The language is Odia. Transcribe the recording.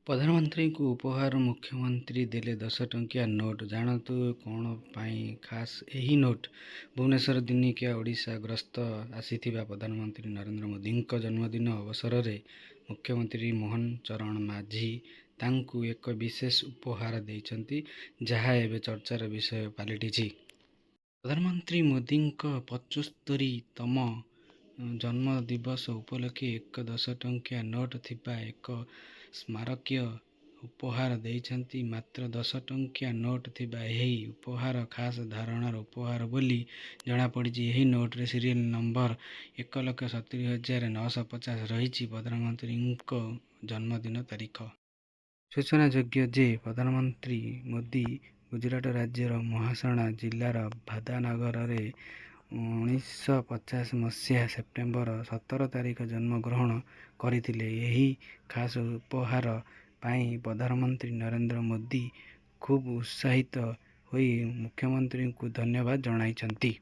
ପ୍ରଧାନମନ୍ତ୍ରୀଙ୍କୁ ଉପହାର ମୁଖ୍ୟମନ୍ତ୍ରୀ ଦେଲେ 10 ଟଙ୍କିଆ ନୋଟ୍। ଜାଣନ୍ତୁ କ'ଣ ପାଇଁ ଖାସ୍ ଏହି ନୋଟ୍। ଭୁବନେଶ୍ୱର ଦିନିକିଆ ଓଡ଼ିଶା ଗସ୍ତ ଆସିଥିବା ପ୍ରଧାନମନ୍ତ୍ରୀ ନରେନ୍ଦ୍ର ମୋଦିଙ୍କ ଜନ୍ମଦିନ ଅବସରରେ ମୁଖ୍ୟମନ୍ତ୍ରୀ ମୋହନ ଚରଣ ମାଝୀ ତାଙ୍କୁ ଏକ ବିଶେଷ ଉପହାର ଦେଇଛନ୍ତି, ଯାହା ଏବେ ଚର୍ଚ୍ଚାର ବିଷୟ ପାଲଟିଛି। ପ୍ରଧାନମନ୍ତ୍ରୀ ମୋଦିଙ୍କ 75ତମ ଜନ୍ମଦିବସ ଉପଲକ୍ଷେ ଏକ 10 ଟଙ୍କିଆ ନୋଟ୍ ଥିବା ଏକ ସ୍ମାରକୀୟ ଉପହାର ଦେଇଛନ୍ତି। ମାତ୍ର 10 ଟଙ୍କିଆ ନୋଟ୍ ଥିବା ଏହି ଉପହାର ଖାସ୍ ଧରଣର ଉପହାର ବୋଲି ଜଣାପଡ଼ିଛି। ଏହି ନୋଟ୍ରେ ସିରିଏଲ୍ ନମ୍ବର 1,70,950 ରହିଛି ପ୍ରଧାନମନ୍ତ୍ରୀଙ୍କ ଜନ୍ମଦିନ ତାରିଖ। ସୂଚନାଯୋଗ୍ୟ ଯେ ପ୍ରଧାନମନ୍ତ୍ରୀ ମୋଦି ଗୁଜରାଟ ରାଜ୍ୟର ମହେସାଣା ଜିଲ୍ଲାର ଭାଦାନଗରରେ 1950 ମସିହା ସେପ୍ଟେମ୍ବର 17 ତାରିଖ ଜନ୍ମଗ୍ରହଣ କରିଥିଲେ। ଏହି ଖାସ୍ ଉପହାର ପାଇଁ ପ୍ରଧାନମନ୍ତ୍ରୀ ନରେନ୍ଦ୍ର ମୋଦି ଖୁବ୍ ଉତ୍ସାହିତ ହୋଇ ମୁଖ୍ୟମନ୍ତ୍ରୀଙ୍କୁ ଧନ୍ୟବାଦ ଜଣାଇଛନ୍ତି।